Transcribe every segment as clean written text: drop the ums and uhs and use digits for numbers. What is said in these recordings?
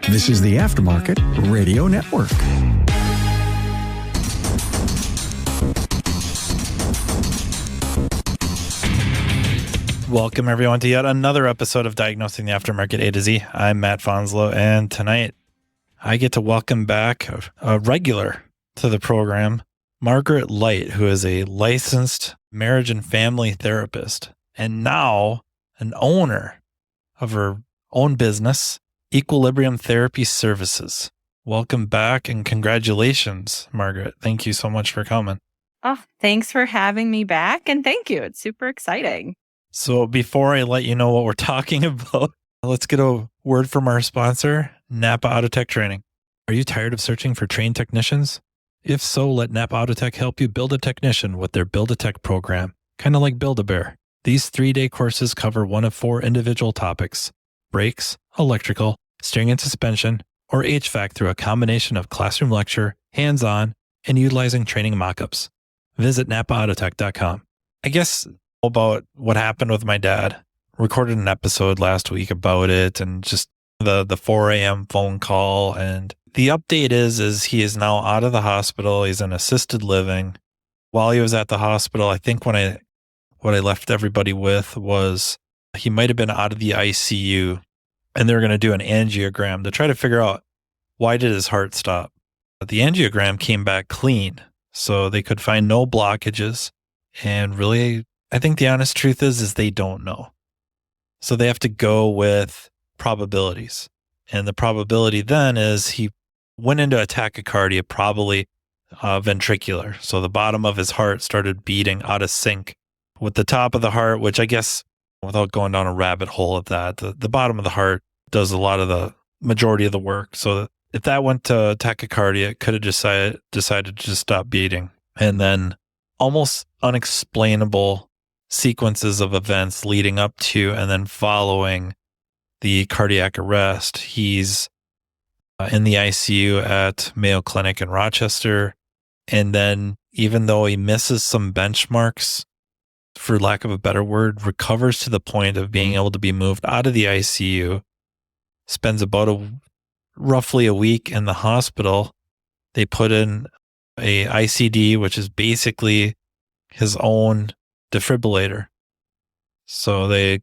This is the Aftermarket Radio Network. Welcome, everyone, to yet another episode of Diagnosing the Aftermarket A to Z. I'm Matt Fonslow, and tonight I get to welcome back a regular to the program, Margaret Light, who is a licensed marriage and family therapist and now an owner of her own business, Equilibrium Therapy Services. Welcome back and congratulations, Margaret. Thank you so much for coming. Oh, thanks for having me back, and thank you. It's super exciting. So before I let you know what we're talking about, let's get a word from our sponsor, Napa Autotech Training. Are you tired of searching for trained technicians? If so, let Napa Autotech help you build a technician with their Build-A-Tech program, kind of like Build-A-Bear. These 3-day courses cover one of 4 individual topics: brakes, electrical, steering and suspension, or HVAC through a combination of classroom lecture, hands-on, and utilizing training mock-ups. Visit napaautotech.com. I guess about what happened with my dad. Recorded an episode last week about it and just the 4 a.m. phone call. And the update is he is now out of the hospital. He's in assisted living. While he was at the hospital, I think what I left everybody with was he might have been out of the ICU and they were going to do an angiogram to try to figure out why did his heart stop. But the angiogram came back clean, so they could find no blockages. And really, I think the honest truth is they don't know. So they have to go with probabilities. And the probability then is he went into a tachycardia, probably ventricular. So the bottom of his heart started beating out of sync with the top of the heart, which I guess, without going down a rabbit hole of that, the bottom of the heart does a lot of the majority of the work. So if that went to tachycardia, it could have decided to just stop beating. And then almost unexplainable sequences of events leading up to and then following the cardiac arrest. He's in the ICU at Mayo Clinic in Rochester. And then even though he misses some benchmarks, for lack of a better word, recovers to the point of being able to be moved out of the ICU, spends about roughly a week in the hospital. They put in a ICD, which is basically his own defibrillator. So they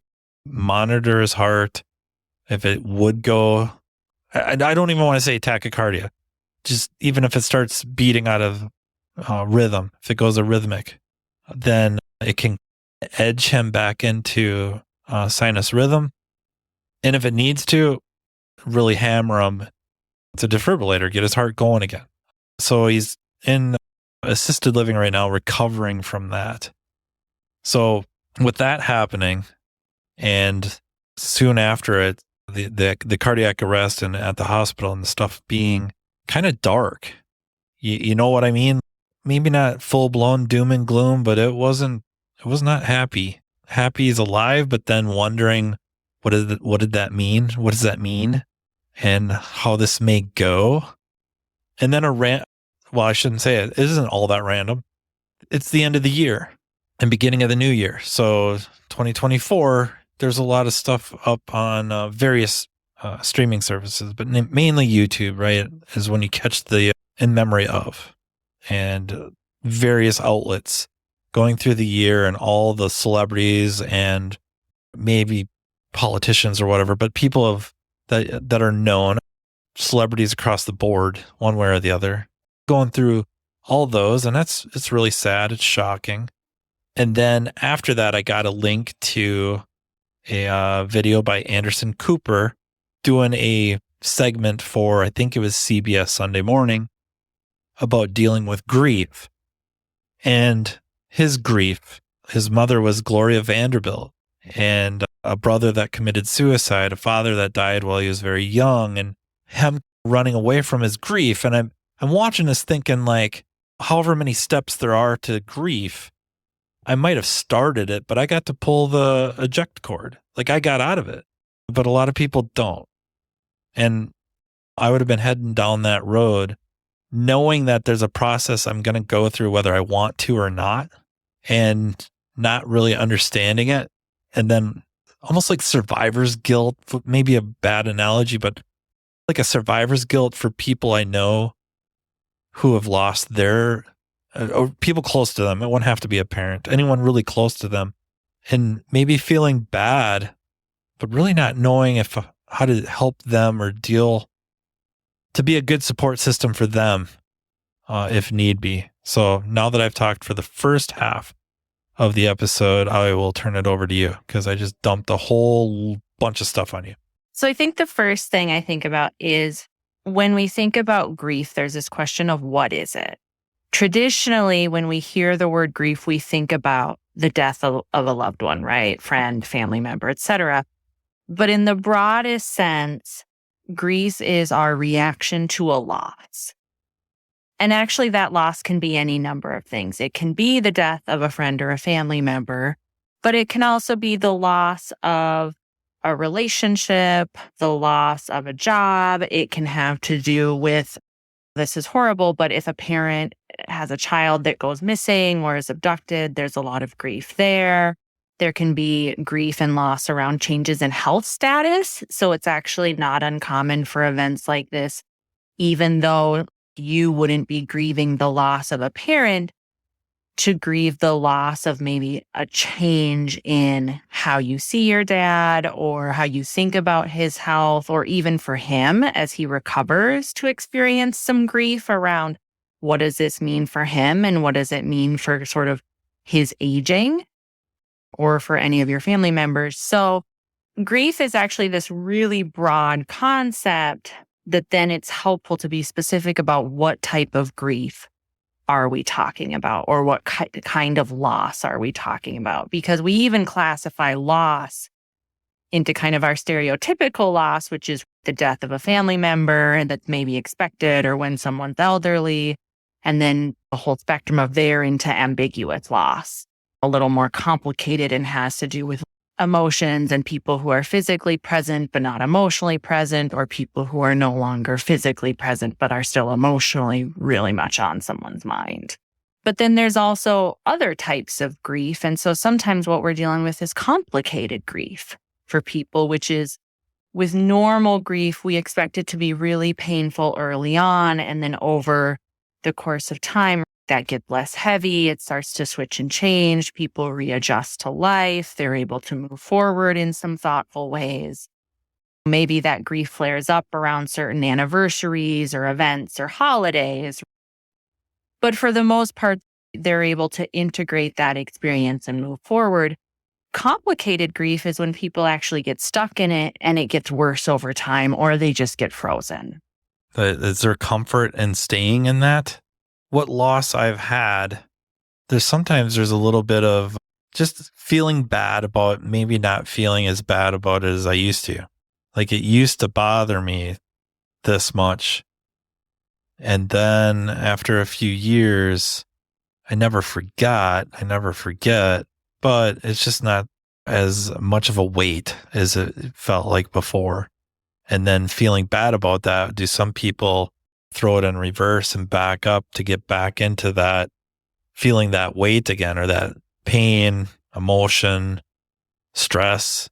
monitor his heart. If it would go, I don't even want to say tachycardia, just even if it starts beating out of rhythm, if it goes arrhythmic, then it can edge him back into sinus rhythm. And if it needs to, really hammer him to defibrillator, get his heart going again. So he's in assisted living right now, recovering from that. So with that happening, and soon after it, the cardiac arrest and at the hospital and the stuff being kind of dark, you know what I mean? Maybe not full blown doom and gloom, but it was not happy. Happy he's alive, but then wondering what did that mean? What does that mean? And how this may go. And then well, I shouldn't say it. It isn't all that random. It's the end of the year and beginning of the new year. So 2024, there's a lot of stuff up on various streaming services, but mainly YouTube, right? Is when you catch the in memory of, and various outlets going through the year and all the celebrities and maybe politicians or whatever, but people that are known, celebrities across the board, one way or the other, going through all those. And it's really sad. It's shocking. And then after that, I got a link to a video by Anderson Cooper doing a segment for, I think it was CBS Sunday Morning, about dealing with grief. And his grief, his mother was Gloria Vanderbilt, and a brother that committed suicide, a father that died while he was very young, and him running away from his grief. And I'm watching this thinking, like, however many steps there are to grief, I might have started it, but I got to pull the eject cord. Like, I got out of it, but a lot of people don't. And I would have been heading down that road knowing that there's a process I'm going to go through whether I want to or not, and not really understanding it. And then almost like survivor's guilt, maybe a bad analogy, but like a survivor's guilt for people I know who have lost their, or people close to them. It wouldn't have to be a parent, anyone really close to them, and maybe feeling bad, but really not knowing how to help them or to be a good support system for them, if need be. So now that I've talked for the first half of the episode, I will turn it over to you because I just dumped a whole bunch of stuff on you. So I think the first thing I think about is when we think about grief, there's this question of what is it? Traditionally, when we hear the word grief, we think about the death of a loved one, right? Friend, family member, etc. But in the broadest sense, grief is our reaction to a loss. And actually, that loss can be any number of things. It can be the death of a friend or a family member, but it can also be the loss of a relationship, the loss of a job. It can have to do with, this is horrible, but if a parent has a child that goes missing or is abducted, there's a lot of grief there. There can be grief and loss around changes in health status. So it's actually not uncommon for events like this, even though you wouldn't be grieving the loss of a parent, to grieve the loss of maybe a change in how you see your dad or how you think about his health, or even for him as he recovers to experience some grief around what does this mean for him and what does it mean for sort of his aging or for any of your family members. So grief is actually this really broad concept that then it's helpful to be specific about what type of grief are we talking about, or what kind of loss are we talking about? Because we even classify loss into kind of our stereotypical loss, which is the death of a family member that's maybe expected, or when someone's elderly, and then the whole spectrum of there into ambiguous loss, a little more complicated and has to do with emotions and people who are physically present but not emotionally present, or people who are no longer physically present but are still emotionally really much on someone's mind. But then there's also other types of grief. And so sometimes what we're dealing with is complicated grief for people, which is with normal grief, we expect it to be really painful early on. And then over the course of time, that gets less heavy. It starts to switch and change. People readjust to life. They're able to move forward in some thoughtful ways. Maybe that grief flares up around certain anniversaries or events or holidays. But for the most part, they're able to integrate that experience and move forward. Complicated grief is when people actually get stuck in it and it gets worse over time, or they just get frozen. Is there comfort in staying in that? What loss I've had, there's a little bit of just feeling bad about maybe not feeling as bad about it as I used to. Like it used to bother me this much. And then after a few years, I never forget, but it's just not as much of a weight as it felt like before. And then feeling bad about that, do some people throw it in reverse and back up to get back into that, feeling that weight again, or that pain, emotion, stress?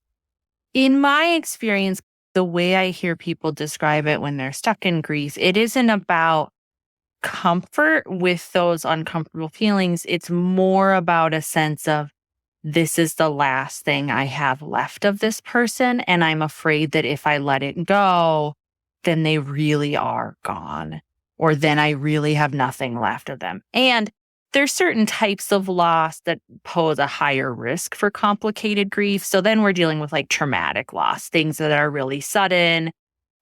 In my experience, the way I hear people describe it when they're stuck in grief, it isn't about comfort with those uncomfortable feelings. It's more about a sense of, this is the last thing I have left of this person, and I'm afraid that if I let it go, then they really are gone, or then I really have nothing left of them. And there's certain types of loss that pose a higher risk for complicated grief. So then we're dealing with like traumatic loss, things that are really sudden,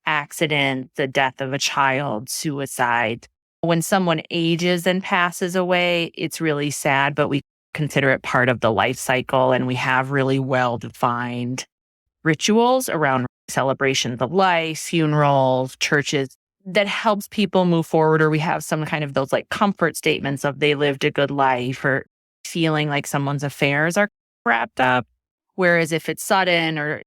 accident, the death of a child, suicide. When someone ages and passes away, it's really sad, but we consider it part of the life cycle, and we have really well-defined rituals around celebrations of life, funerals, churches, that helps people move forward. Or we have some kind of those like comfort statements of they lived a good life, or feeling like someone's affairs are wrapped up. Whereas if it's sudden or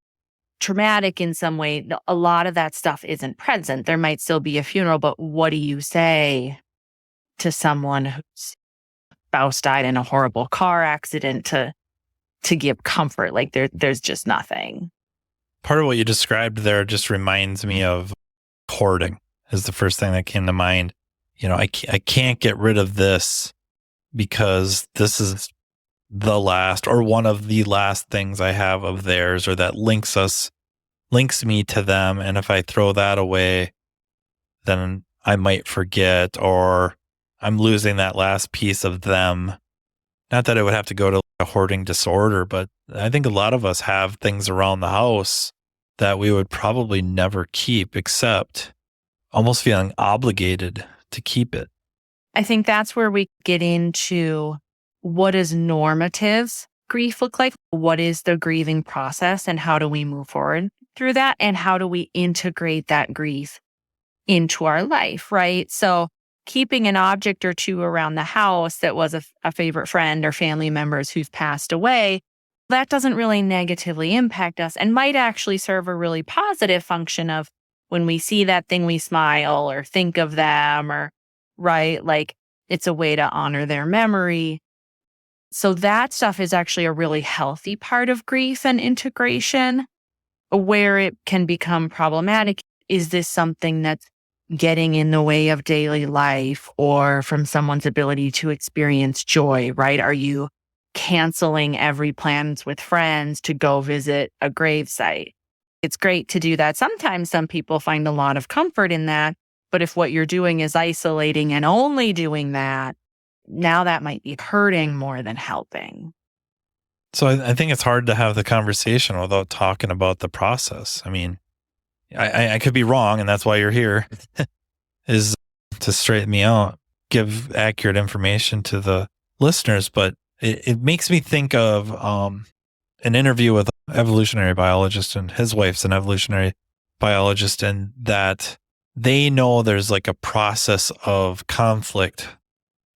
traumatic in some way, a lot of that stuff isn't present. There might still be a funeral, but what do you say to someone whose spouse died in a horrible car accident, to to give comfort. Like there's just nothing. Part of what you described there just reminds me of hoarding is the first thing that came to mind. I can't get rid of this because this is the last or one of the last things I have of theirs, or that links me to them. And if I throw that away, then I might forget, or I'm losing that last piece of them. Not that it would have to go to a hoarding disorder, but I think a lot of us have things around the house that we would probably never keep, except almost feeling obligated to keep it. I think that's where we get into what does normative grief look like? What is the grieving process, and how do we move forward through that? And how do we integrate that grief into our life, right? So keeping an object or two around the house that was a favorite friend or family members who've passed away, that doesn't really negatively impact us and might actually serve a really positive function of when we see that thing, we smile or think of them, or right, like it's a way to honor their memory. So that stuff is actually a really healthy part of grief and integration. Where it can become problematic is this something that's getting in the way of daily life or from someone's ability to experience joy, right? Are you canceling every plans with friends to go visit a gravesite? It's great to do that. Sometimes some people find a lot of comfort in that, but if what you're doing is isolating and only doing that, now that might be hurting more than helping. So I think it's hard to have the conversation without talking about the process. I mean, I could be wrong, and that's why you're here, is to straighten me out, give accurate information to the listeners. But it makes me think of an interview with an evolutionary biologist, and his wife's an evolutionary biologist, and that they know there's like a process of conflict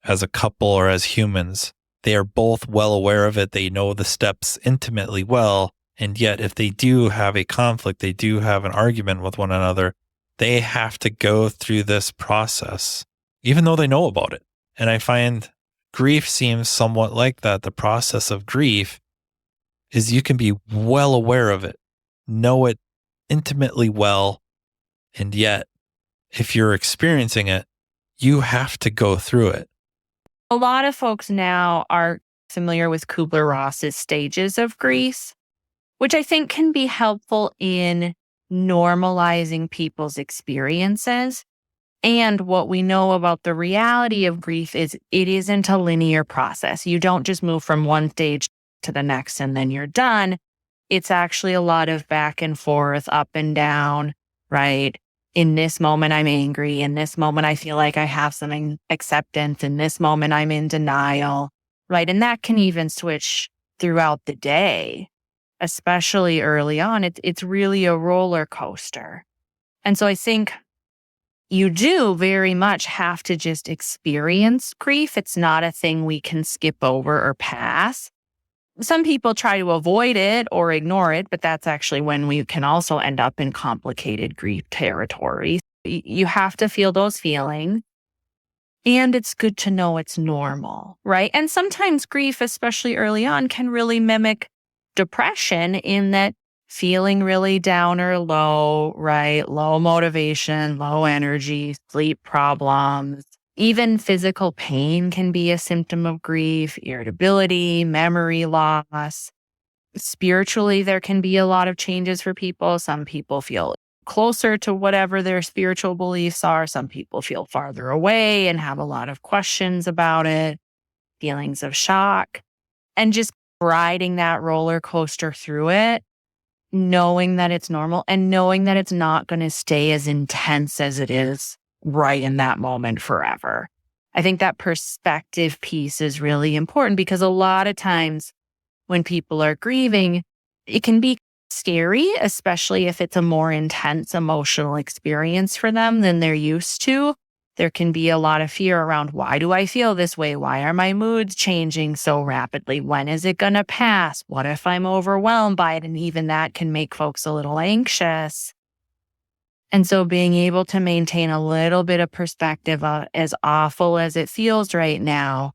as a couple or as humans. They are both well aware of it. They know the steps intimately well. And yet, if they do have a conflict, they do have an argument with one another, they have to go through this process, even though they know about it. And I find grief seems somewhat like that. The process of grief is you can be well aware of it, know it intimately well. And yet, if you're experiencing it, you have to go through it. A lot of folks now are familiar with Kubler-Ross's stages of grief, which I think can be helpful in normalizing people's experiences. And what we know about the reality of grief is it isn't a linear process. You don't just move from one stage to the next and then you're done. It's actually a lot of back and forth, up and down, right? In this moment, I'm angry. In this moment, I feel like I have some acceptance. In this moment, I'm in denial, right? And that can even switch throughout the day, especially early on. It's really a roller coaster. And so I think you do very much have to just experience grief. It's not a thing we can skip over or pass. Some people try to avoid it or ignore it, but that's actually when we can also end up in complicated grief territory. You have to feel those feelings, and it's good to know it's normal, right? And sometimes grief, especially early on, can really mimic depression in that feeling really down or low, right? Low motivation, low energy, sleep problems. Even physical pain can be a symptom of grief, irritability, memory loss. Spiritually, there can be a lot of changes for people. Some people feel closer to whatever their spiritual beliefs are. Some people feel farther away and have a lot of questions about it, feelings of shock, and just riding that roller coaster through it, knowing that it's normal and knowing that it's not going to stay as intense as it is right in that moment forever. I think that perspective piece is really important because a lot of times when people are grieving, it can be scary, especially if it's a more intense emotional experience for them than they're used to. There can be a lot of fear around, why do I feel this way? Why are my moods changing so rapidly? When is it going to pass? What if I'm overwhelmed by it? And even that can make folks a little anxious. And so being able to maintain a little bit of perspective, as awful as it feels right now,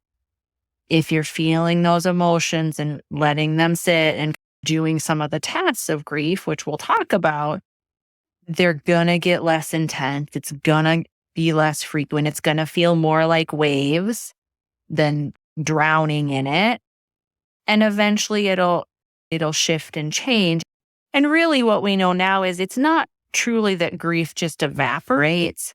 if you're feeling those emotions and letting them sit and doing some of the tasks of grief, which we'll talk about, they're going to get less intense. It's going to be less frequent. It's going to feel more like waves than drowning in it. And eventually it'll shift and change. And really what we know now is it's not truly that grief just evaporates.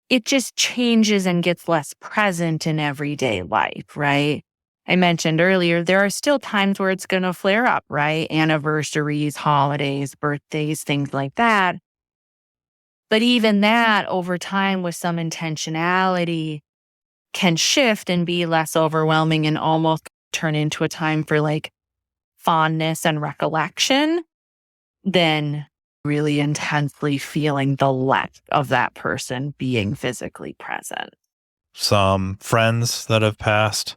It just changes and gets less present in everyday life, right? I mentioned earlier, there are still times where it's going to flare up, right? Anniversaries, holidays, birthdays, things like that. But even that over time with some intentionality can shift and be less overwhelming and almost turn into a time for like fondness and recollection than really intensely feeling the lack of that person being physically present. Some friends that have passed,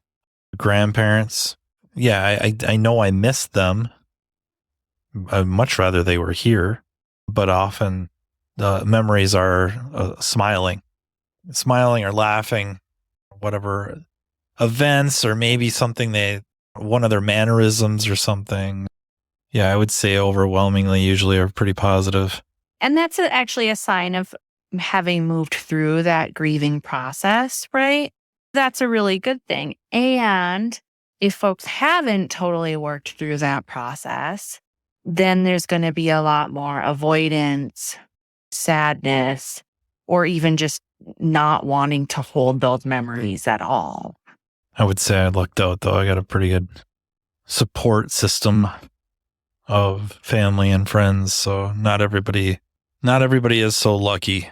grandparents. Yeah, I know I miss them. I'd much rather they were here, but often the memories are smiling or laughing, whatever events, or maybe something one of their mannerisms or something. Yeah, I would say overwhelmingly usually are pretty positive. And that's actually a sign of having moved through that grieving process, right? That's a really good thing. And if folks haven't totally worked through that process, then there's going to be a lot more avoidance, sadness, or even just not wanting to hold those memories at all. I would say I lucked out, though. I got a pretty good support system of family and friends, so not everybody is so lucky.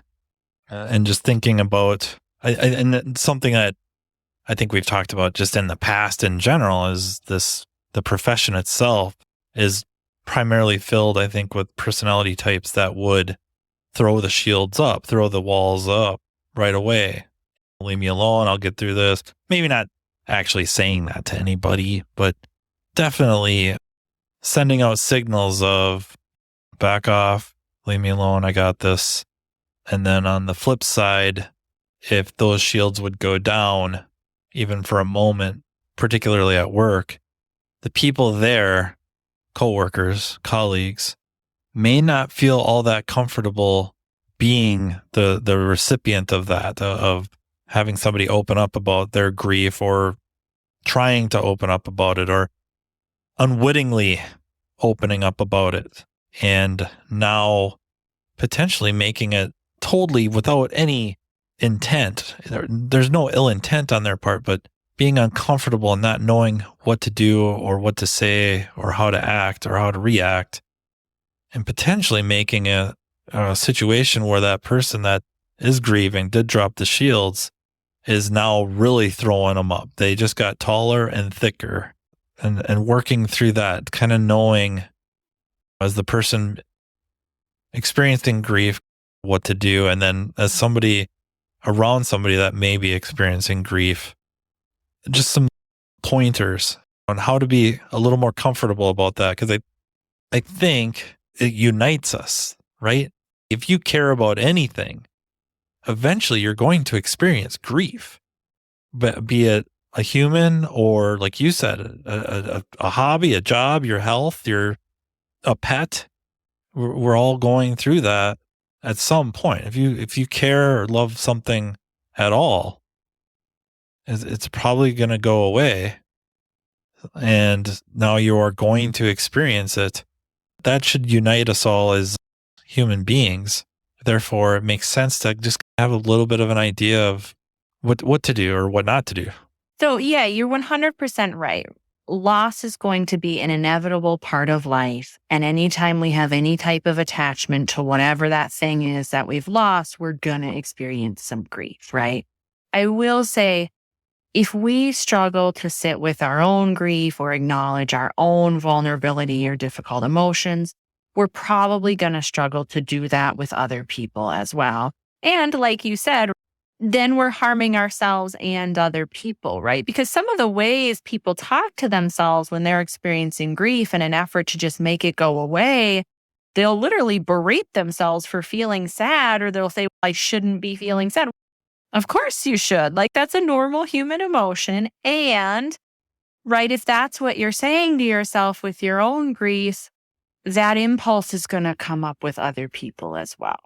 And just thinking about, and something that I think we've talked about just in the past in general is the profession itself is primarily filled, I think, with personality types that would throw the shields up, throw the walls up right away. Leave me alone, I'll get through this. Maybe not actually saying that to anybody, but definitely sending out signals of back off, leave me alone, I got this. And then on the flip side, if those shields would go down, even for a moment, particularly at work, the people there, coworkers, colleagues, may not feel all that comfortable being the recipient of that, of having somebody open up about their grief or trying to open up about it or unwittingly opening up about it. And now potentially making it totally without any intent. There's no ill intent on their part, but being uncomfortable and not knowing what to do or what to say or how to act or how to react, and potentially making a situation where that person that is grieving did drop the shields is now really throwing them up. They just got taller and thicker, and working through that, kind of knowing as the person experiencing grief what to do, and then as somebody around somebody that may be experiencing grief, just some pointers on how to be a little more comfortable about that, because I think it unites us, right? If you care about anything, eventually you're going to experience grief, but be it a human or, like you said, a hobby, a job, your health, a pet. We're all going through that at some point. If you care or love something at all, it's probably going to go away, and now you are going to experience it. That should unite us all as human beings. Therefore, it makes sense to just have a little bit of an idea of what to do or what not to do. So yeah, you're 100% right. Loss is going to be an inevitable part of life. And anytime we have any type of attachment to whatever that thing is that we've lost, we're going to experience some grief, right? I will say, if we struggle to sit with our own grief or acknowledge our own vulnerability or difficult emotions, we're probably going to struggle to do that with other people as well. And like you said, then we're harming ourselves and other people, right? Because some of the ways people talk to themselves when they're experiencing grief in an effort to just make it go away, they'll literally berate themselves for feeling sad, or they'll say, I shouldn't be feeling sad. Of course you should. Like, that's a normal human emotion. And right? If that's what you're saying to yourself with your own grief, that impulse is going to come up with other people as well.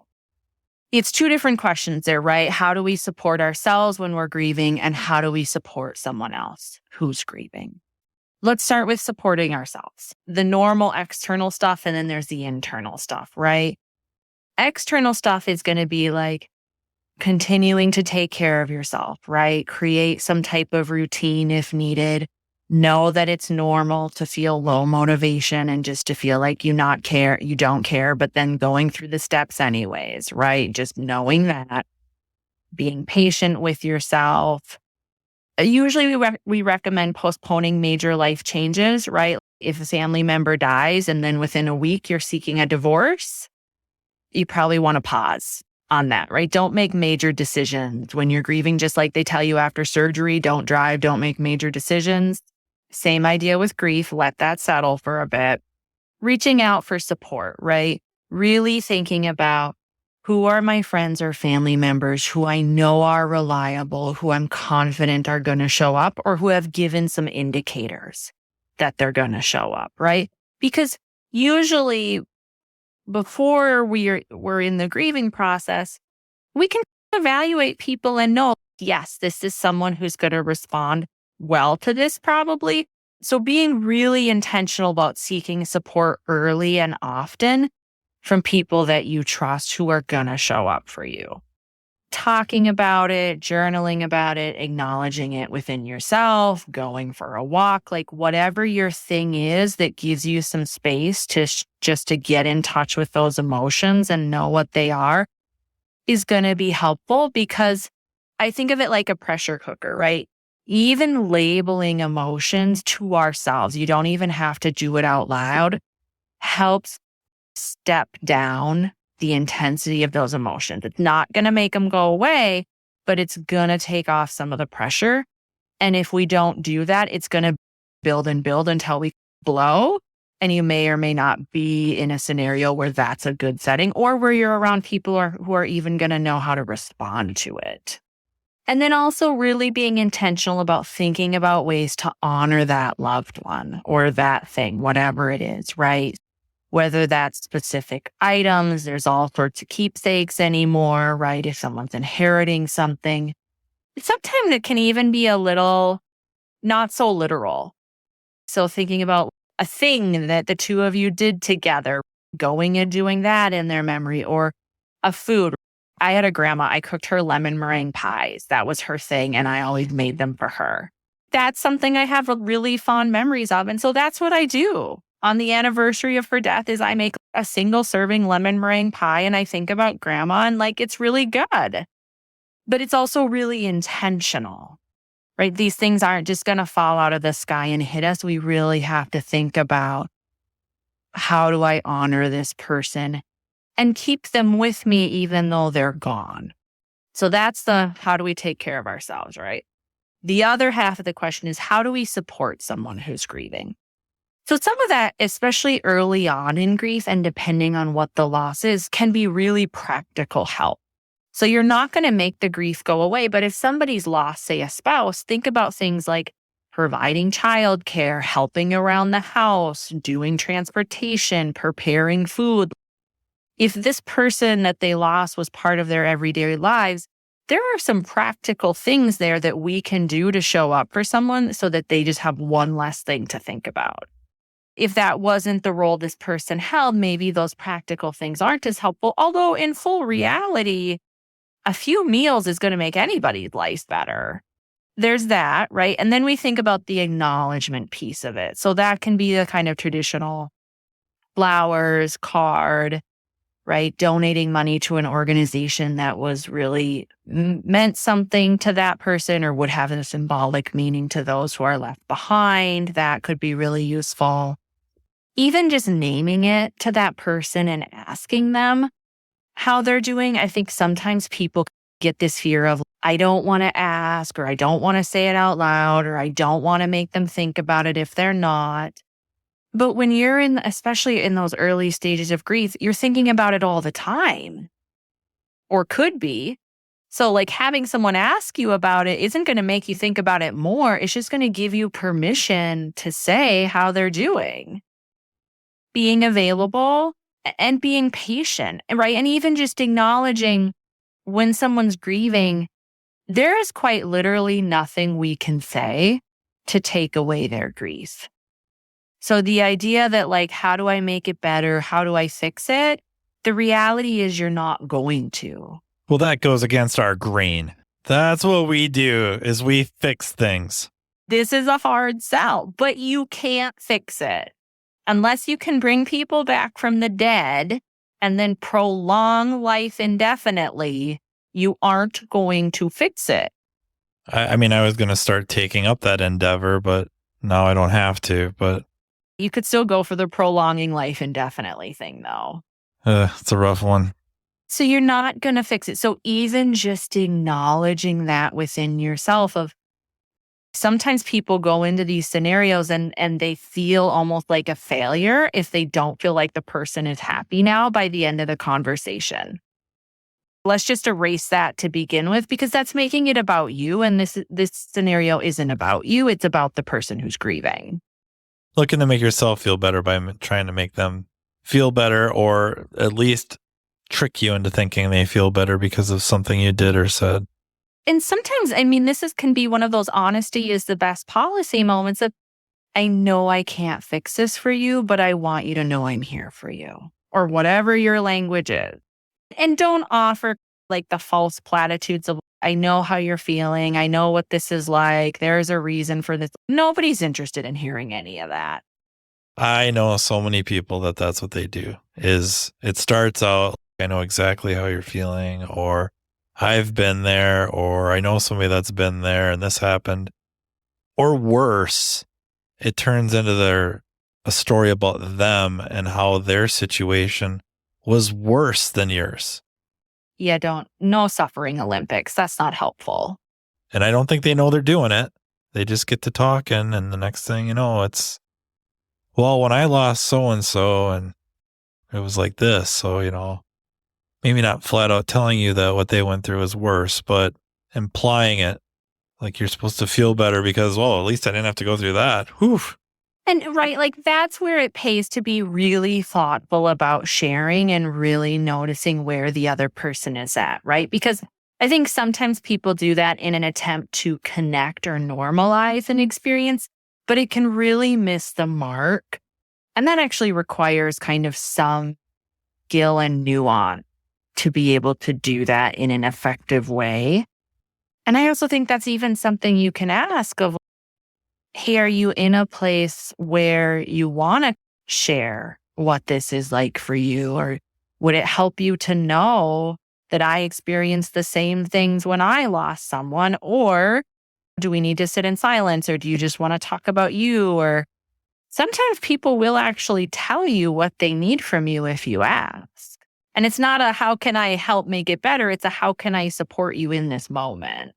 It's two different questions there, right? How do we support ourselves when we're grieving, and how do we support someone else who's grieving? Let's start with supporting ourselves. The normal external stuff, and then there's the internal stuff, right? External stuff is going to be like continuing to take care of yourself, right? Create some type of routine if needed. Know that it's normal to feel low motivation and just to feel like you don't care, but then going through the steps anyways, right? Just knowing that, being patient with yourself. Usually we recommend postponing major life changes, right? If a family member dies and then within a week you're seeking a divorce, you probably want to pause on that, right? Don't make major decisions when you're grieving, just like they tell you after surgery, don't drive, don't make major decisions. Same idea with grief. Let that settle for a bit. Reaching out for support, right? Really thinking about who are my friends or family members who I know are reliable, who I'm confident are going to show up, or who have given some indicators that they're going to show up, right? Because usually before we're in the grieving process, we can evaluate people and know, yes, this is someone who's going to respond well to this probably. So being really intentional about seeking support early and often from people that you trust who are going to show up for you. Talking about it, journaling about it, acknowledging it within yourself, going for a walk, like whatever your thing is that gives you some space to just to get in touch with those emotions and know what they are is going to be helpful, because I think of it like a pressure cooker, right? Even labeling emotions to ourselves, you don't even have to do it out loud, helps step down the intensity of those emotions. It's not going to make them go away, but it's going to take off some of the pressure. And if we don't do that, it's going to build and build until we blow. And you may or may not be in a scenario where that's a good setting, or where you're around people who are even going to know how to respond to it. And then also really being intentional about thinking about ways to honor that loved one or that thing, whatever it is, right? Whether that's specific items, there's all sorts of keepsakes anymore, right? If someone's inheriting something, sometimes it can even be a little not so literal. So thinking about a thing that the two of you did together, going and doing that in their memory, or a food. I had a grandma, I cooked her lemon meringue pies. That was her thing, and I always made them for her. That's something I have really fond memories of. And so that's what I do. On the anniversary of her death is I make a single serving lemon meringue pie, and I think about grandma, and like, it's really good. But it's also really intentional, right? These things aren't just going to fall out of the sky and hit us. We really have to think about, how do I honor this person and keep them with me even though they're gone? So that's the how do we take care of ourselves, right? The other half of the question is, how do we support someone who's grieving? So some of that, especially early on in grief and depending on what the loss is, can be really practical help. So you're not going to make the grief go away, but if somebody's lost, say, a spouse, think about things like providing childcare, helping around the house, doing transportation, preparing food. If this person that they lost was part of their everyday lives, there are some practical things there that we can do to show up for someone so that they just have one less thing to think about. If that wasn't the role this person held, maybe those practical things aren't as helpful. Although in full reality, a few meals is going to make anybody's life better. There's that, right? And then we think about the acknowledgement piece of it. So that can be the kind of traditional flowers, card, right? Donating money to an organization that was really meant something to that person or would have a symbolic meaning to those who are left behind. That could be really useful. Even just naming it to that person and asking them how they're doing. I think sometimes people get this fear of, I don't want to ask, or I don't want to say it out loud, or I don't want to make them think about it if they're not. But when you're especially in those early stages of grief, you're thinking about it all the time, or could be. So like having someone ask you about it isn't going to make you think about it more. It's just going to give you permission to say how they're doing. Being available and being patient, right? And even just acknowledging when someone's grieving, there is quite literally nothing we can say to take away their grief. So the idea that like, how do I make it better? How do I fix it? The reality is you're not going to. Well, that goes against our grain. That's what we do, is we fix things. This is a hard sell, but you can't fix it. Unless you can bring people back from the dead and then prolong life indefinitely, you aren't going to fix it. I mean, I was going to start taking up that endeavor, but now I don't have to. But you could still go for the prolonging life indefinitely thing, though. It's a rough one. So you're not going to fix it. So even just acknowledging that within yourself of sometimes people go into these scenarios and they feel almost like a failure if they don't feel like the person is happy now by the end of the conversation. Let's just erase that to begin with, because that's making it about you. And this scenario isn't about you. It's about the person who's grieving. Looking to make yourself feel better by trying to make them feel better, or at least trick you into thinking they feel better because of something you did or said. And sometimes, I mean, can be one of those honesty is the best policy moments of, I know I can't fix this for you, but I want you to know I'm here for you, or whatever your language is. And don't offer like the false platitudes of, I know how you're feeling. I know what this is like. There's a reason for this. Nobody's interested in hearing any of that. I know so many people that's what they do. Is it starts out, I know exactly how you're feeling, or I've been there, or I know somebody that's been there and this happened. Or worse, it turns into a story about them and how their situation was worse than yours. Yeah, no suffering Olympics. That's not helpful. And I don't think they know they're doing it. They just get to talking, and the next thing you know, it's, well, when I lost so-and-so and it was like this. So, maybe not flat out telling you that what they went through is worse, but implying it like you're supposed to feel better because, well, at least I didn't have to go through that. Whew. And right, like that's where it pays to be really thoughtful about sharing and really noticing where the other person is at, right? Because I think sometimes people do that in an attempt to connect or normalize an experience, but it can really miss the mark. And that actually requires kind of some skill and nuance to be able to do that in an effective way. And I also think that's even something you can ask of, hey, are you in a place where you want to share what this is like for you? Or would it help you to know that I experienced the same things when I lost someone? Or do we need to sit in silence? Or do you just want to talk about you? Or sometimes people will actually tell you what they need from you if you ask. And it's not a how can I help make it better? It's a how can I support you in this moment?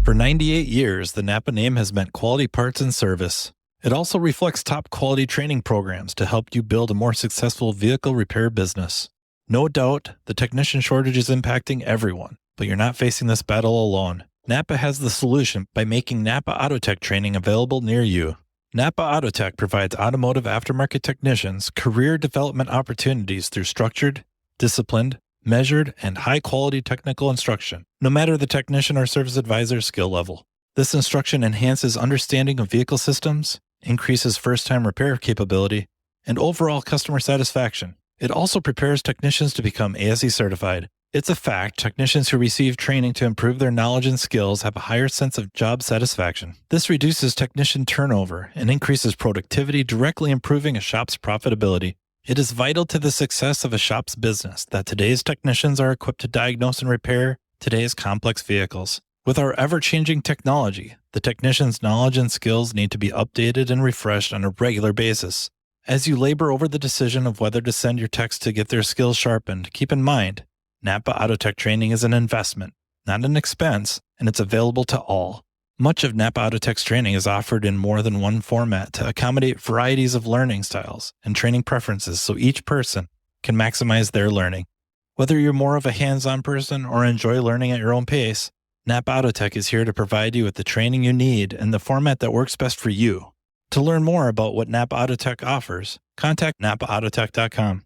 For 98 years, the Napa name has meant quality parts and service. It also reflects top quality training programs to help you build a more successful vehicle repair business. No doubt, the technician shortage is impacting everyone, but you're not facing this battle alone. Napa has the solution by making Napa Autotech training available near you. Napa Autotech provides automotive aftermarket technicians career development opportunities through structured, disciplined, measured, and high-quality technical instruction, no matter the technician or service advisor's skill level. This instruction enhances understanding of vehicle systems, increases first-time repair capability, and overall customer satisfaction. It also prepares technicians to become ASE certified. It's a fact technicians who receive training to improve their knowledge and skills have a higher sense of job satisfaction. This reduces technician turnover and increases productivity, directly improving a shop's profitability. It is vital to the success of a shop's business that today's technicians are equipped to diagnose and repair today's complex vehicles. With our ever-changing technology, the technician's knowledge and skills need to be updated and refreshed on a regular basis. As you labor over the decision of whether to send your techs to get their skills sharpened, keep in mind, Napa Autotech training is an investment, not an expense, and it's available to all. Much of Napa Autotech's training is offered in more than one format to accommodate varieties of learning styles and training preferences so each person can maximize their learning. Whether you're more of a hands-on person or enjoy learning at your own pace, Nap Autotech is here to provide you with the training you need in the format that works best for you. To learn more about what Nap Autotech offers, contact napautotech.com.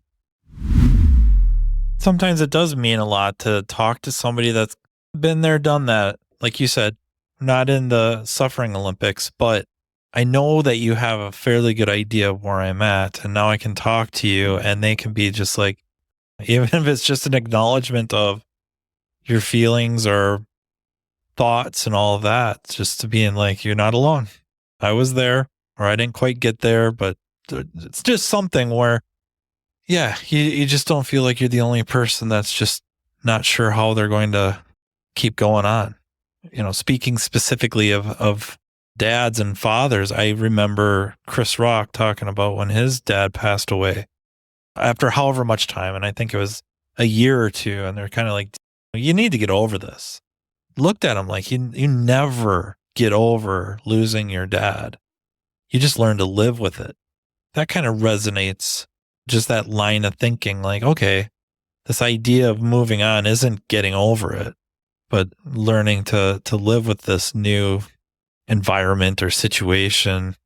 Sometimes it does mean a lot to talk to somebody that's been there, done that. Like you said, not in the suffering Olympics, but I know that you have a fairly good idea of where I'm at, and now I can talk to you and they can be just like, even if it's just an acknowledgement of your feelings or thoughts and all of that, just to being like, you're not alone. I was there, or I didn't quite get there, but it's just something where, yeah, you just don't feel like you're the only person that's just not sure how they're going to keep going on. You know, speaking specifically of dads and fathers, I remember Chris Rock talking about when his dad passed away after however much time, and I think it was a year or two, and they're kind of like, you need to get over this. Looked at him like, you never get over losing your dad. You just learn to live with it. That kind of resonates, just that line of thinking, like, okay, this idea of moving on isn't getting over it, but learning to live with this new environment or situation.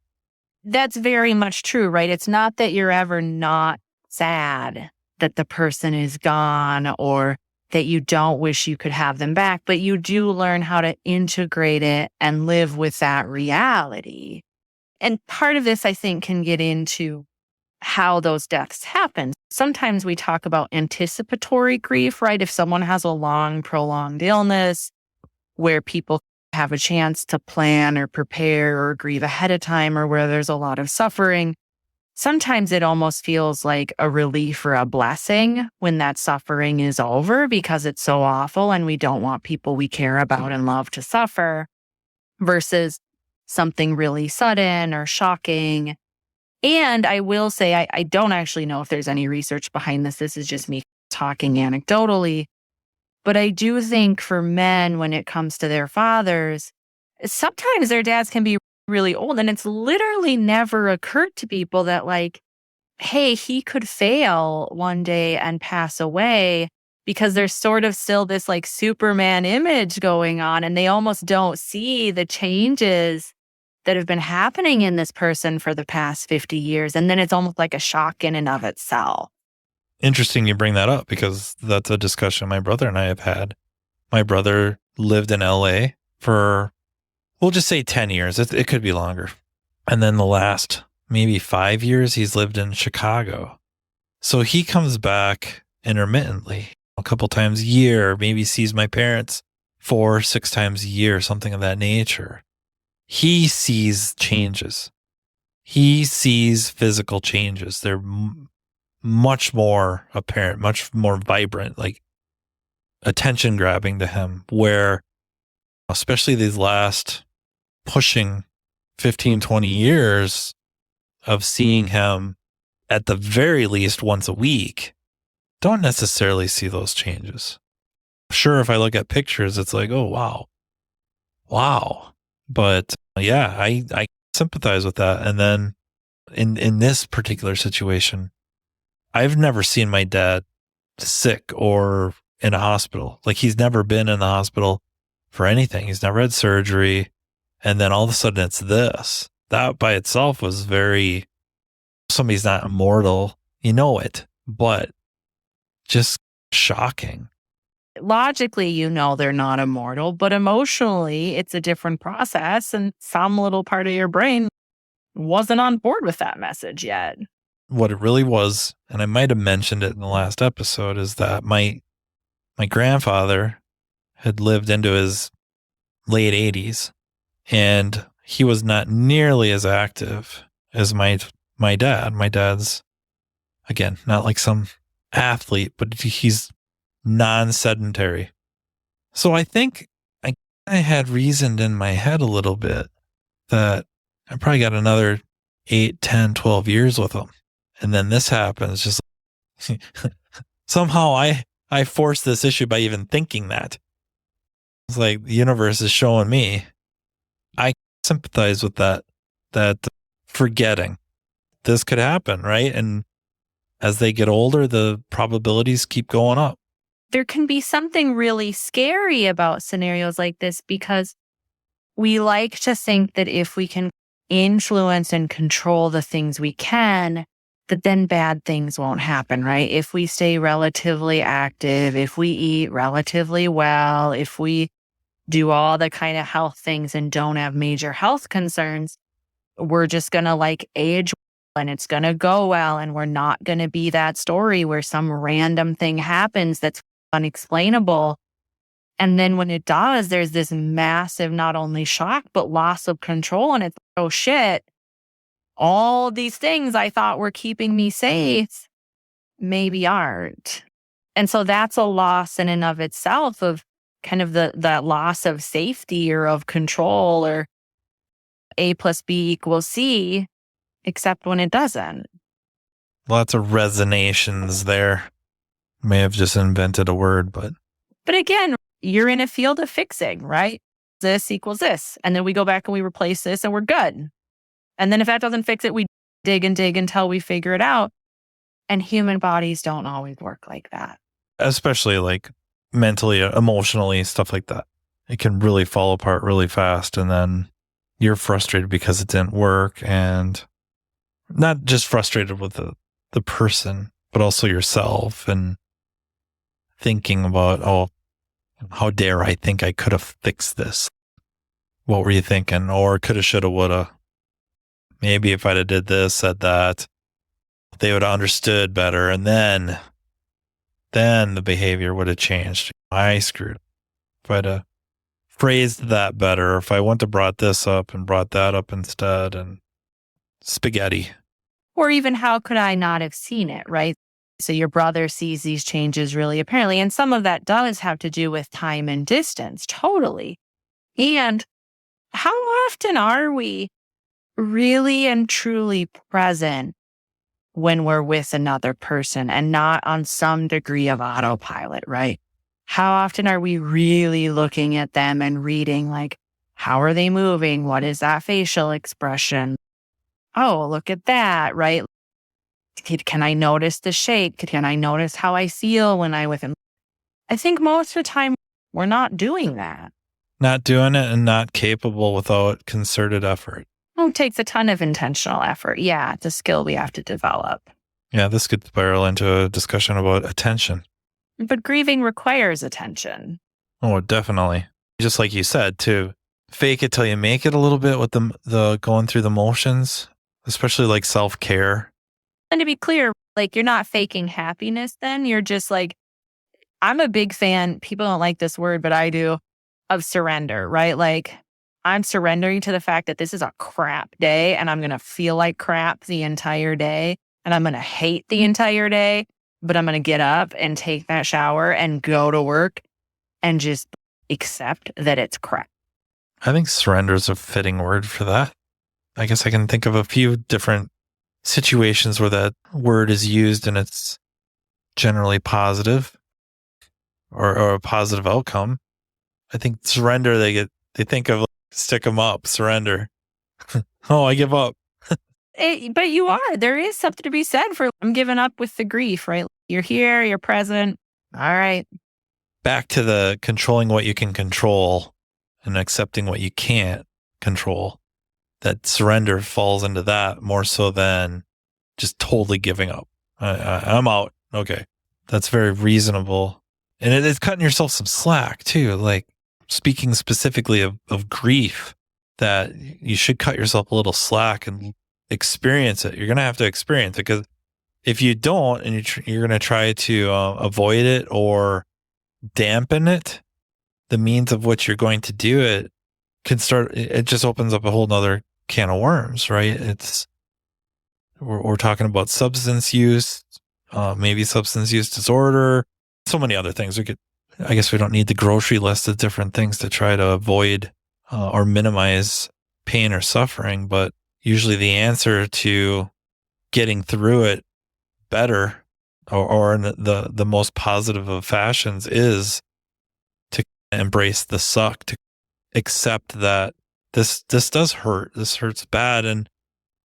That's very much true, right? It's not that you're ever not sad that the person is gone or that you don't wish you could have them back, but you do learn how to integrate it and live with that reality. And part of this, I think, can get into how those deaths happen. Sometimes we talk about anticipatory grief, right? If someone has a long, prolonged illness where people have a chance to plan or prepare or grieve ahead of time, or where there's a lot of suffering, sometimes it almost feels like a relief or a blessing when that suffering is over because it's so awful and we don't want people we care about and love to suffer, versus something really sudden or shocking. And I will say, I don't actually know if there's any research behind this. This is just me talking anecdotally. But I do think for men, when it comes to their fathers, sometimes their dads can be really old. And it's literally never occurred to people that, like, hey, he could fail one day and pass away, because there's sort of still this like Superman image going on. And they almost don't see the changes that have been happening in this person for the past 50 years. And then it's almost like a shock in and of itself. Interesting you bring that up, because that's a discussion my brother and I have had. My brother lived in LA for, we'll just say 10 years. It could be longer. And then the last maybe 5 years, he's lived in Chicago. So he comes back intermittently, a couple times a year, maybe sees my parents 4-6 times a year, something of that nature. He sees changes. He sees physical changes. They're much more apparent, much more vibrant, like attention grabbing to him, where especially these last pushing 15, 20 years of seeing him at the very least once a week, don't necessarily see those changes. Sure, if I look at pictures, it's like, oh, wow. But yeah, I sympathize with that. And then in this particular situation, I've never seen my dad sick or in a hospital. Like, he's never been in the hospital for anything. He's never had surgery. And then all of a sudden it's this. That by itself was very, somebody's not immortal, you know it, but just shocking. Logically, you know they're not immortal, but emotionally, it's a different process. And some little part of your brain wasn't on board with that message yet. What it really was, and I might have mentioned it in the last episode, is that my grandfather had lived into his late 80s, and he was not nearly as active as my dad. My dad's, again, not like some athlete, but he's non-sedentary. So I think I had reasoned in my head a little bit that I probably got another 8, 10, 12 years with him. And then this happens. Just somehow I forced this issue by even thinking that. It's like the universe is showing me. I sympathize with that forgetting this could happen, right? And as they get older, the probabilities keep going up. there can be something really scary about scenarios like this because we like to think that if we can influence and control the things we can, that then bad things won't happen, right? If we stay relatively active, if we eat relatively well, if we do all the kind of health things and don't have major health concerns, we're just going to like age well and it's going to go well. And we're not going to be that story where some random thing happens that's unexplainable. And then when it does, there's this massive, not only shock, but loss of control. And it's, oh shit, all these things I thought were keeping me safe maybe aren't. And so that's a loss in and of itself of kind of that loss of safety or of control or A plus B equals C, except when it doesn't. Lots of resonations there. May have just invented a word, but again, you're in a field of fixing, right? This equals this. And then we go back and we replace this and we're good. And then if that doesn't fix it, we dig and dig until we figure it out. And human bodies don't always work like that. Especially like mentally, emotionally, stuff like that. It can really fall apart really fast. And then you're frustrated because it didn't work. And not just frustrated with the person, but also yourself and thinking about, oh, how dare I think I could have fixed this? What were you thinking? Or coulda, shoulda, woulda. Maybe if I'd have did this, said that, they would have understood better. And then the behavior would have changed. I screwed up. If I'd have phrased that better, if I wouldn't have brought this up and brought that up instead, and spaghetti. Or even how could I not have seen it, right? So your brother sees these changes really apparently. And some of that does have to do with time and distance, totally. And how often are we really and truly present when we're with another person and not on some degree of autopilot, right? How often are we really looking at them and reading like, how are they moving? What is that facial expression? Oh, look at that, right? Can I notice the shape? Can I notice how I feel when I'm with him? I think most of the time we're not doing that. Not doing it and not capable without concerted effort. Oh, it takes a ton of intentional effort. Yeah, it's a skill we have to develop. Yeah, this could spiral into a discussion about attention. But grieving requires attention. Oh, definitely. Just like you said, to fake it till you make it a little bit with the going through the motions, especially like self-care. And to be clear, like you're not faking happiness then. You're just like, I'm a big fan, people don't like this word, but I do, of surrender, right? Like I'm surrendering to the fact that this is a crap day and I'm going to feel like crap the entire day and I'm going to hate the entire day, but I'm going to get up and take that shower and go to work and just accept that it's crap. I think surrender is a fitting word for that. I guess I can think of a few different situations where that word is used and it's generally positive or a positive outcome. I think surrender, they think of like, stick them up, surrender. Oh, I give up. But you are. There is something to be said for I'm giving up with the grief, right? You're here, you're present. All right. Back to the controlling what you can control and accepting what you can't control. That surrender falls into that more so than just totally giving up. I'm out. Okay. That's very reasonable. And it's cutting yourself some slack too. Like speaking specifically of grief, that you should cut yourself a little slack and experience it. You're going to have to experience it because if you don't and you're going to try to avoid it or dampen it, the means of which you're going to do it it just opens up a whole nother can of worms, right? We're talking about substance use, maybe substance use disorder, so many other things. I guess we don't need the grocery list of different things to try to avoid or minimize pain or suffering, but usually the answer to getting through it better or in the most positive of fashions is to embrace the suck, to accept that this does hurt. This hurts bad. And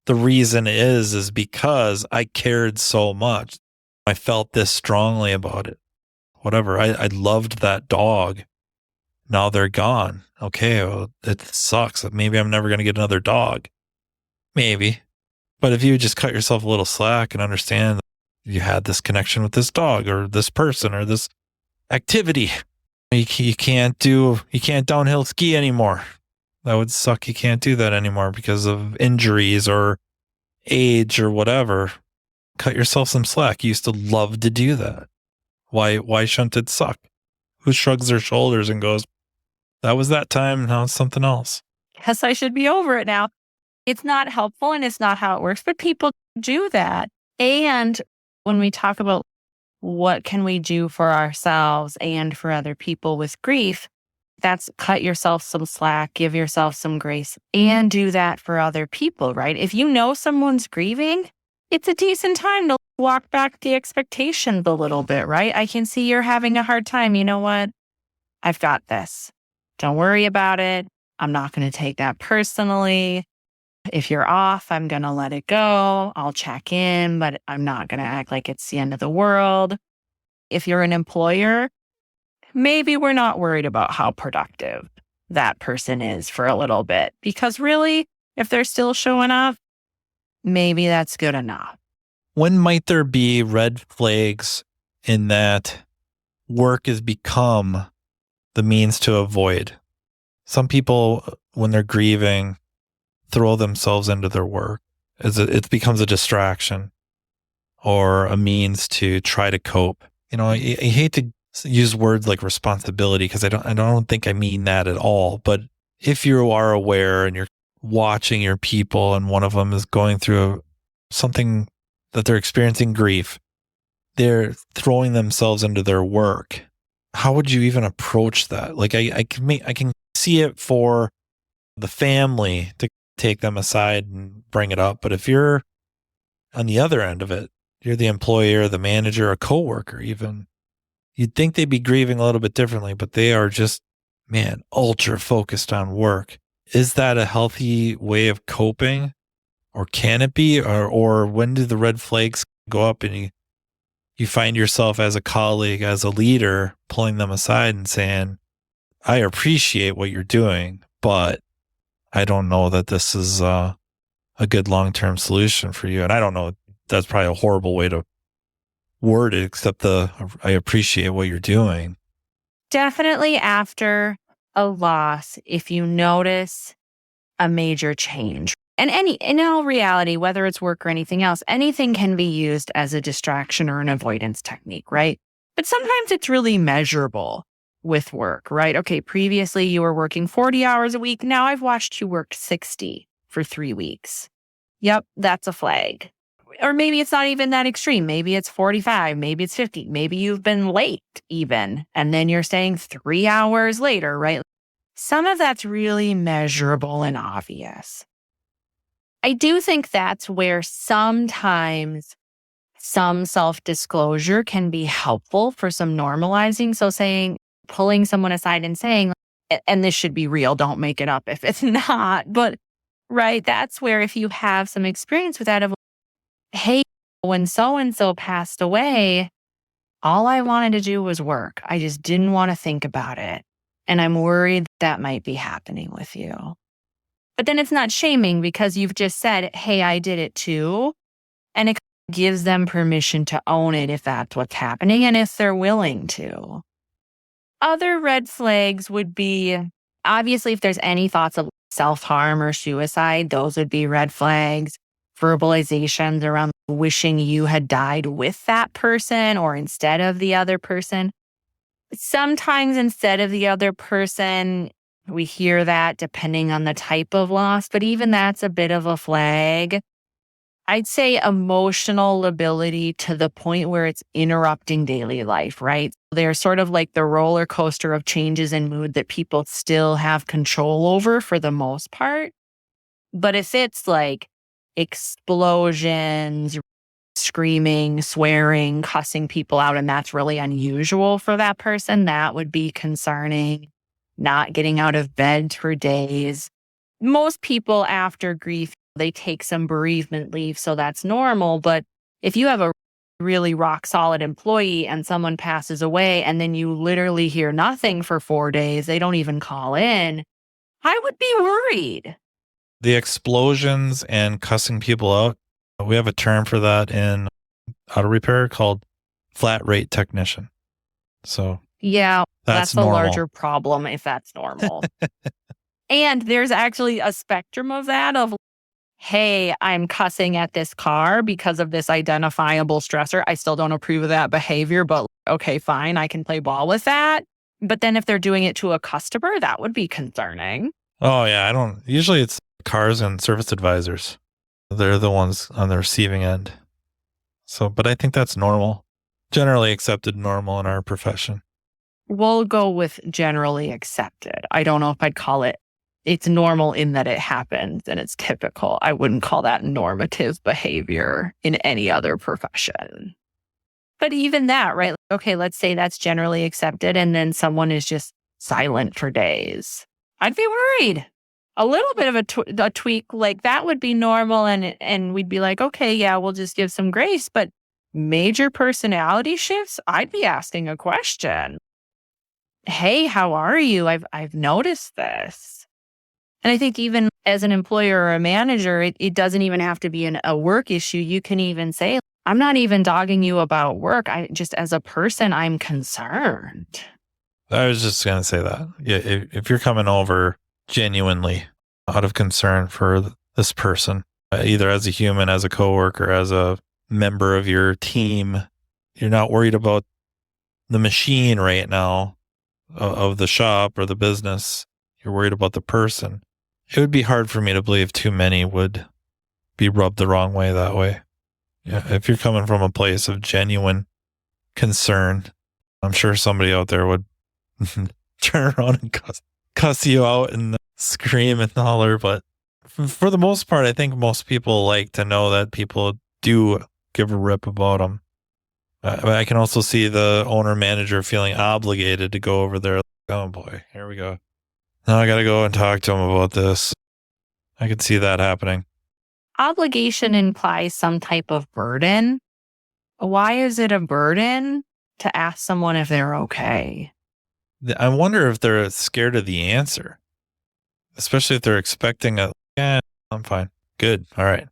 the reason is because I cared so much. I felt this strongly about it. whatever. I loved that dog. Now they're gone. Okay, well, it sucks. Maybe I'm never going to get another dog. Maybe. But if you just cut yourself a little slack and understand that you had this connection with this dog or this person or this activity, you can't downhill ski anymore. That would suck. You can't do that anymore because of injuries or age or whatever. Cut yourself some slack. You used to love to do that. Why shouldn't it suck? Who shrugs their shoulders and goes, that was that time, now it's something else. Guess I should be over it now. It's not helpful and it's not how it works, but people do that. And when we talk about what can we do for ourselves and for other people with grief, that's cut yourself some slack, give yourself some grace, and do that for other people, right? If you know someone's grieving, it's a decent time to walk back the expectations a little bit, right? I can see you're having a hard time. You know what? I've got this. Don't worry about it. I'm not going to take that personally. If you're off, I'm going to let it go. I'll check in, but I'm not going to act like it's the end of the world. If you're an employer, maybe we're not worried about how productive that person is for a little bit, because really, if they're still showing up, maybe that's good enough. When might there be red flags in that work has become the means to avoid? Some people, when they're grieving, throw themselves into their work as it becomes a distraction or a means to try to cope. I hate to use words like responsibility because I don't think I mean that at all. But if you are aware and you're watching your people and one of them is going through something that they're experiencing grief, they're throwing themselves into their work. How would you even approach that? Like I can see it for the family to take them aside and bring it up. But if you're on the other end of it, you're the employer, the manager, a coworker even, you'd think they'd be grieving a little bit differently, but they are just, ultra focused on work. Is that a healthy way of coping? Or can it be? Or when do the red flags go up and you find yourself as a colleague, as a leader, pulling them aside and saying, I appreciate what you're doing, but I don't know that this is a good long-term solution for you. And I don't know, that's probably a horrible way to word it, except I appreciate what you're doing. Definitely after a loss, if you notice a major change, and in all reality, whether it's work or anything else, anything can be used as a distraction or an avoidance technique, right? But sometimes it's really measurable with work, right? Okay, previously you were working 40 hours a week. Now I've watched you work 60 for 3 weeks. Yep, that's a flag. Or maybe it's not even that extreme. Maybe it's 45, maybe it's 50. Maybe you've been late even. And then you're saying 3 hours later, right? Some of that's really measurable and obvious. I do think that's where sometimes some self-disclosure can be helpful for some normalizing. So pulling someone aside and saying, and this should be real, don't make it up if it's not. But right, that's where if you have some experience with that of, hey, when so-and-so passed away, all I wanted to do was work. I just didn't want to think about it. And I'm worried that might be happening with you. But then it's not shaming because you've just said, hey, I did it too. And it gives them permission to own it if that's what's happening and if they're willing to. Other red flags would be, obviously, if there's any thoughts of self-harm or suicide, those would be red flags. Verbalizations around wishing you had died with that person or instead of the other person. Sometimes instead of the other person, we hear that depending on the type of loss, but even that's a bit of a flag. I'd say emotional lability to the point where it's interrupting daily life, right? They're sort of like the roller coaster of changes in mood that people still have control over for the most part. But if it's like explosions, screaming, swearing, cussing people out, and that's really unusual for that person, that would be concerning. Not getting out of bed for days. Most people after grief, they take some bereavement leave, so that's normal. But if you have a really rock solid employee and someone passes away and then you literally hear nothing for 4 days, they don't even call in, I would be worried. The explosions and cussing people out, we have a term for that in auto repair called flat rate technician. So yeah, that's a normal. larger problem if that's normal. And there's actually a spectrum of that of, hey, I'm cussing at this car because of this identifiable stressor. I still don't approve of that behavior, but okay, fine, I can play ball with that. But then if they're doing it to a customer, that would be concerning. Oh yeah, usually it's cars and service advisors. They're the ones on the receiving end. So, but I think that's normal. Generally accepted normal in our profession. We'll go with generally accepted. I don't know if I'd call it, it's normal in that it happens and it's typical. I wouldn't call that normative behavior in any other profession. But even that, right? Okay, let's say that's generally accepted and then someone is just silent for days. I'd be worried. A little bit of a tweak like that would be normal and we'd be like, okay, yeah, we'll just give some grace. But major personality shifts, I'd be asking a question. Hey, how are you? I've noticed this. And I think even as an employer or a manager, it doesn't even have to be a work issue. You can even say, I'm not even dogging you about work. I just, as a person, I'm concerned. I was just going to say that. Yeah, if you're coming over genuinely out of concern for this person, either as a human, as a coworker, as a member of your team, you're not worried about the machine right now of the shop or the business. You're worried about the person. It would be hard for me to believe too many would be rubbed the wrong way that way. Yeah, if you're coming from a place of genuine concern, I'm sure somebody out there would turn around and cuss you out and scream and holler. But for the most part, I think most people like to know that people do give a rip about them. I can also see the owner manager feeling obligated to go over there. Oh boy, here we go. Now I got to go and talk to him about this. I could see that happening. Obligation implies some type of burden. Why is it a burden to ask someone if they're okay? I wonder if they're scared of the answer, especially if they're expecting yeah, I'm fine. Good. All right.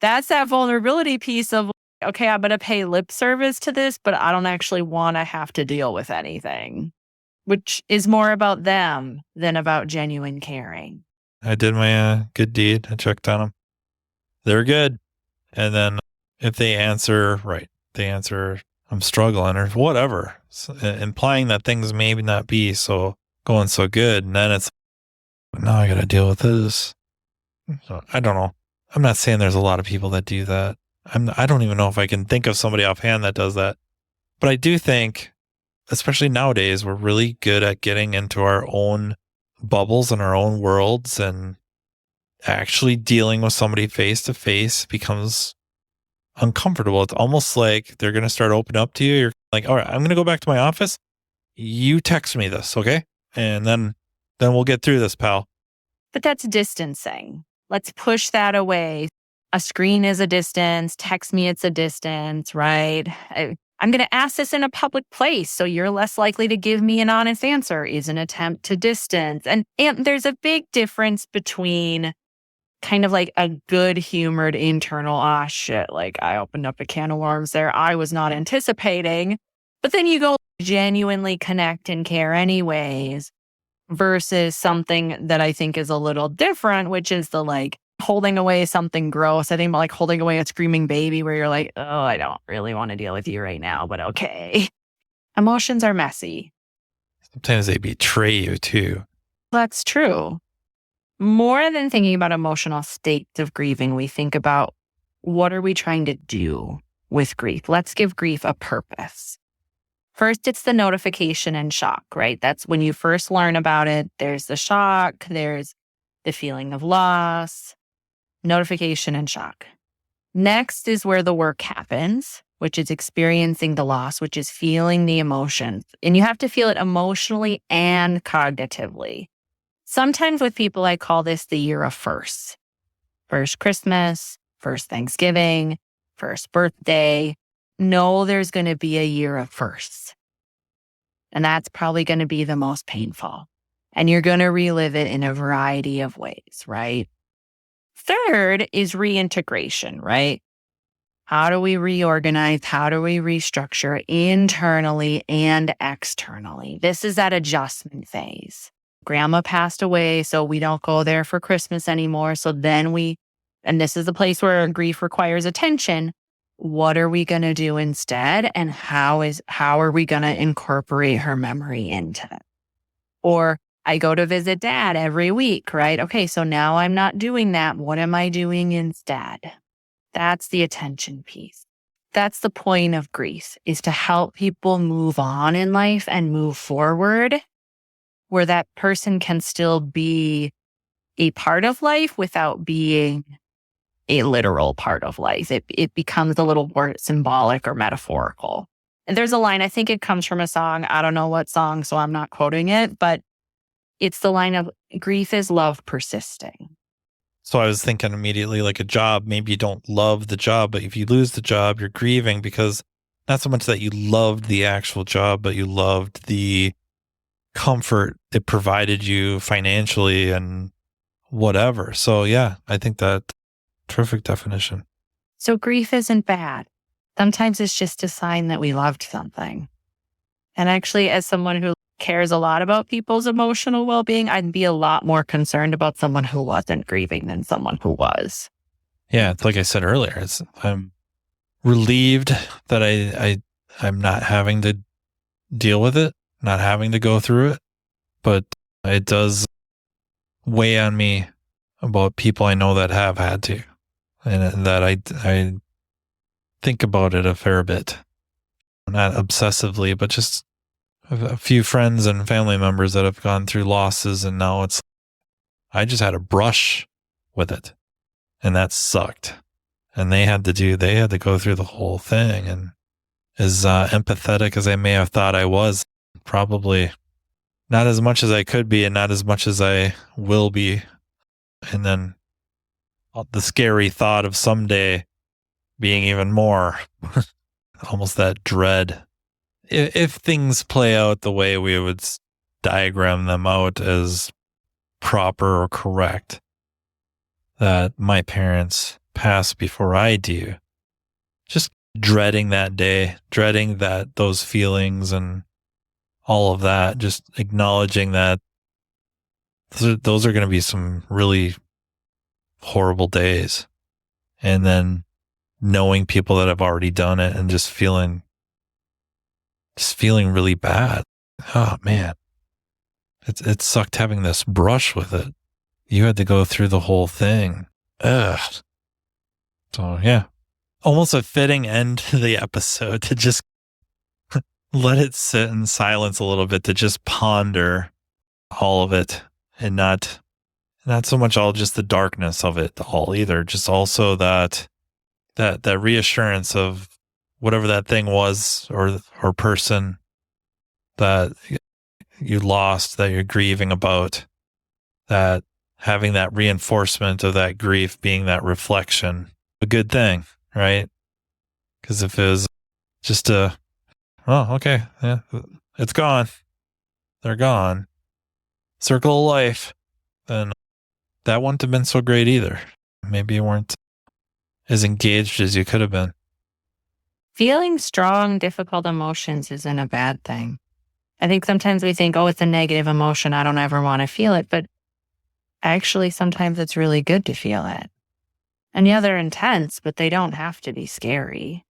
That's that vulnerability piece of, okay, I'm going to pay lip service to this, but I don't actually want to have to deal with anything, which is more about them than about genuine caring. I did my good deed. I checked on them. They're good. And then if they answer, right, they answer, I'm struggling or whatever, implying that things maybe not be going so good. And then it's, now I got to deal with this. So I don't know. I'm not saying there's a lot of people that do that. I don't even know if I can think of somebody offhand that does that. But I do think, especially nowadays, we're really good at getting into our own bubbles and our own worlds, and actually dealing with somebody face to face becomes uncomfortable. It's almost like they're going to start opening up to you. You're like, all right, I'm going to go back to my office. You text me this, okay? And then we'll get through this, pal. But that's distancing. Let's push that away. A screen is a distance. Text me, it's a distance, right? I'm going to ask this in a public place, so you're less likely to give me an honest answer, is an attempt to distance. And there's a big difference between kind of like a good-humored internal, shit, like I opened up a can of worms there I was not anticipating. But then you go genuinely connect and care anyways, versus something that I think is a little different, which is the like holding away something gross. I think about like holding away a screaming baby where you're like, oh, I don't really want to deal with you right now, but okay. Emotions are messy. Sometimes they betray you too. That's true. More than thinking about emotional states of grieving, we think about what are we trying to do with grief? Let's give grief a purpose. First, it's the notification and shock, right? That's when you first learn about it. There's the shock, there's the feeling of loss, notification and shock. Next is where the work happens, which is experiencing the loss, which is feeling the emotions. And you have to feel it emotionally and cognitively. Sometimes with people, I call this the year of firsts. First Christmas, first Thanksgiving, first birthday. know there's going to be a year of firsts. And that's probably going to be the most painful. And you're going to relive it in a variety of ways, right? Third is reintegration, right? How do we reorganize? How do we restructure internally and externally? This is that adjustment phase. Grandma passed away, so we don't go there for Christmas anymore. So then and this is the place where grief requires attention. What are we going to do instead? And how are we going to incorporate her memory into it? Or I go to visit dad every week, right? Okay, so now I'm not doing that. What am I doing instead? That's the attention piece. That's the point of grief, is to help people move on in life and move forward where that person can still be a part of life without being a literal part of life. It becomes a little more symbolic or metaphorical. And there's a line, I think it comes from a song. I don't know what song, so I'm not quoting it, but it's the line of grief is love persisting. So I was thinking immediately like a job. Maybe you don't love the job, but if you lose the job, you're grieving because not so much that you loved the actual job, but you loved the comfort it provided you financially and whatever. So yeah, I think that terrific definition. So grief isn't bad. Sometimes it's just a sign that we loved something. And actually, as someone who cares a lot about people's emotional well-being, I'd be a lot more concerned about someone who wasn't grieving than someone who was. Yeah, it's like I said earlier, I'm relieved that I'm not having to deal with it, not having to go through it, but it does weigh on me about people I know that have had to, and that I think about it a fair bit, not obsessively, but just a few friends and family members that have gone through losses, and now I just had to brush with it, and that sucked. And they had to go through the whole thing. And as empathetic as I may have thought I was, probably not as much as I could be and not as much as I will be. And then the scary thought of someday being even more, almost that dread. If things play out the way we would diagram them out as proper or correct, that my parents pass before I do, just dreading that day, dreading those feelings and all of that, just acknowledging that those are going to be some really horrible days. And then knowing people that have already done it and just feeling really bad. Oh man, it sucked having this brush with it. You had to go through the whole thing. Ugh. So yeah, almost a fitting end to the episode to just let it sit in silence a little bit, to just ponder all of it, and not so much all just the darkness of it all either. Just also that reassurance of whatever that thing was or person that you lost, that you're grieving about, that having that reinforcement of that grief being that reflection, a good thing, right? Because if it was just okay, yeah, it's gone, they're gone, circle of life, then that wouldn't have been so great either. Maybe you weren't as engaged as you could have been. Feeling strong, difficult emotions isn't a bad thing. I think sometimes we think, oh, it's a negative emotion, I don't ever want to feel it. But actually, sometimes it's really good to feel it. And yeah, they're intense, but they don't have to be scary.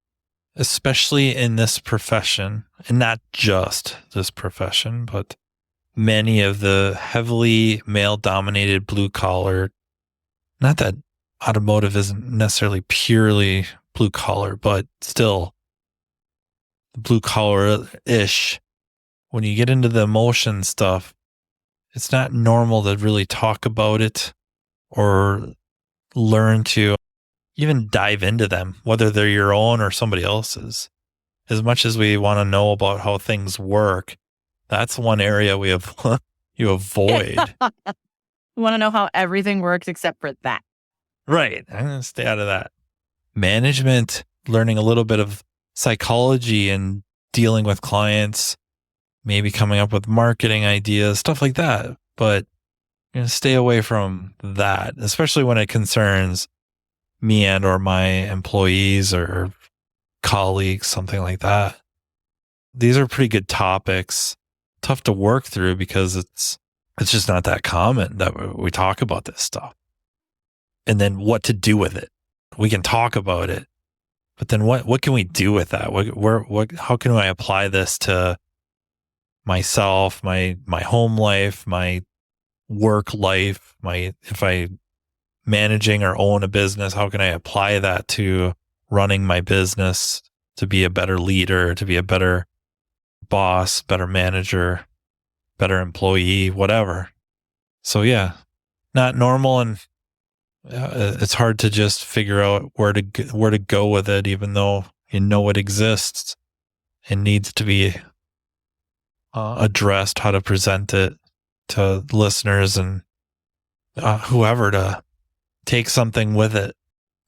Especially in this profession, and not just this profession, but many of the heavily male-dominated blue-collar, not that automotive isn't necessarily purely blue-collar, but still blue-collar-ish. When you get into the emotion stuff, it's not normal to really talk about it or learn to even dive into them, whether they're your own or somebody else's. As much as we want to know about how things work, that's one area you avoid. You want to know how everything works except for that. Right. I'm going to stay out of that. Management, learning a little bit of psychology and dealing with clients, maybe coming up with marketing ideas, stuff like that. But I'm going to stay away from that, especially when it concerns me and or my employees or colleagues, something like that. These are pretty good topics, tough to work through because it's just not that common that we talk about this stuff. And then what to do with it. We can talk about it, but then what can we do with that? How can I apply this to myself, my home life, my work life, if I managing or own a business, how can I apply that to running my business to be a better leader, to be a better boss, better manager, better employee, whatever. So yeah, not normal, and it's hard to just figure out where to go with it, even though you know it exists and needs to be addressed, how to present it to listeners and whoever to take something with it.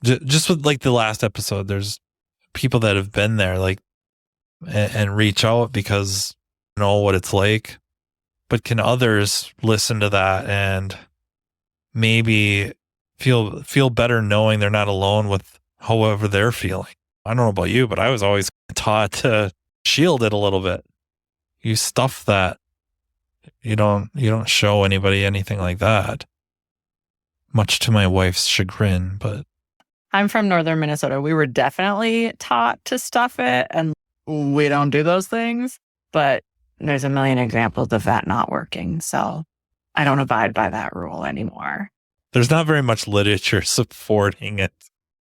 Just with like the last episode, there's people that have been there, like, and reach out because you know what it's like. But can others listen to that and maybe feel better knowing they're not alone with however they're feeling? I don't know about you, but I was always taught to shield it a little bit. You stuff that. You don't show anybody anything like that. Much to my wife's chagrin, but I'm from northern Minnesota. We were definitely taught to stuff it, and we don't do those things. But there's a million examples of that not working. So I don't abide by that rule anymore. There's not very much literature supporting it.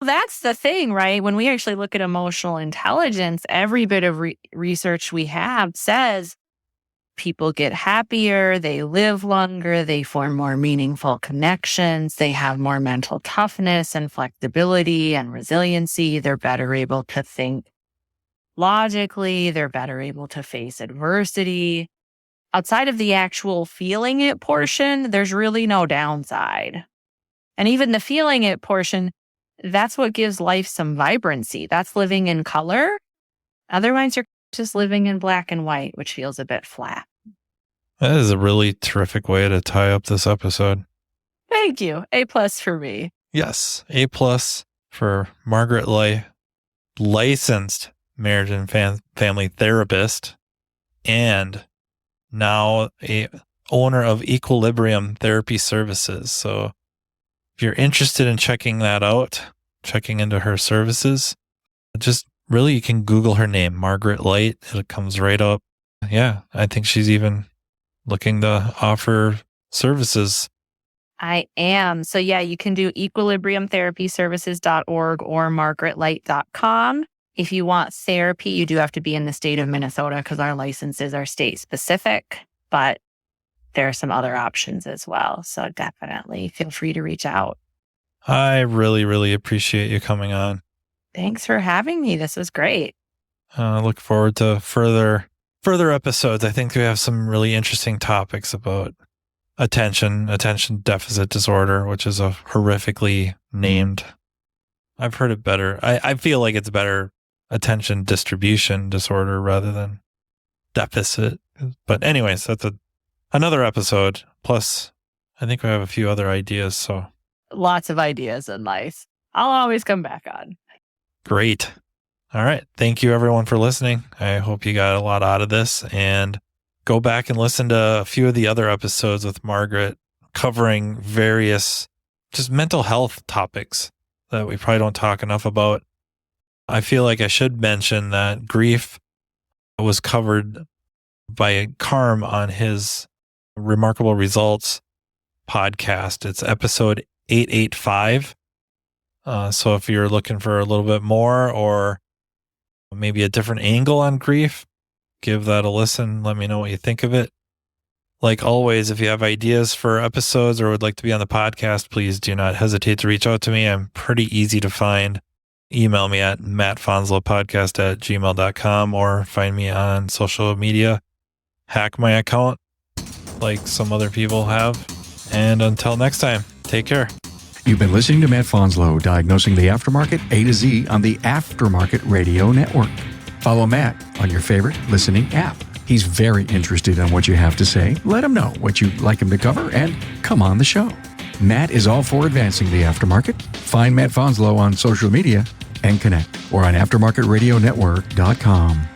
That's the thing, right? When we actually look at emotional intelligence, every bit of research we have says people get happier, they live longer, they form more meaningful connections, they have more mental toughness and flexibility and resiliency. They're better able to think logically, they're better able to face adversity. Outside of the actual feeling it portion, there's really no downside. And even the feeling it portion, that's what gives life some vibrancy. That's living in color. Otherwise, you're just living in black and white, which feels a bit flat. That is a really terrific way to tie up this episode. Thank you. A+ for me. Yes. A+ for Margaret Lay, licensed marriage and family therapist, and now a owner of Equilibrium Therapy Services. So if you're interested in checking that out, checking into her services, just really, you can Google her name, Margaret Light. It comes right up. Yeah, I think she's even looking to offer services. I am. So yeah, you can do equilibriumtherapyservices.org or margaretlight.com. If you want therapy, you do have to be in the state of Minnesota because our licenses are state specific, but there are some other options as well. So definitely feel free to reach out. I really, really appreciate you coming on. Thanks for having me. This was great. I look forward to further episodes. I think we have some really interesting topics about attention deficit disorder, which is a horrifically named. I've heard it better. I feel like it's better attention distribution disorder rather than deficit. But anyways, that's another episode. Plus, I think we have a few other ideas. So lots of ideas in life. I'll always come back on. Great. All right. Thank you, everyone, for listening. I hope you got a lot out of this, and go back and listen to a few of the other episodes with Margaret covering various just mental health topics that we probably don't talk enough about. I feel like I should mention that grief was covered by Carm on his Remarkable Results podcast. It's episode 885. So if you're looking for a little bit more or maybe a different angle on grief, give that a listen. Let me know what you think of it. Like always, if you have ideas for episodes or would like to be on the podcast, please do not hesitate to reach out to me. I'm pretty easy to find. Email me at mattfonslopodcast@gmail.com or find me on social media. Hack my account like some other people have. And until next time, take care. You've been listening to Matt Fanslow, diagnosing the aftermarket A to Z on the Aftermarket Radio Network. Follow Matt on your favorite listening app. He's very interested in what you have to say. Let him know what you'd like him to cover and come on the show. Matt is all for advancing the aftermarket. Find Matt Fanslow on social media and connect or on aftermarketradionetwork.com.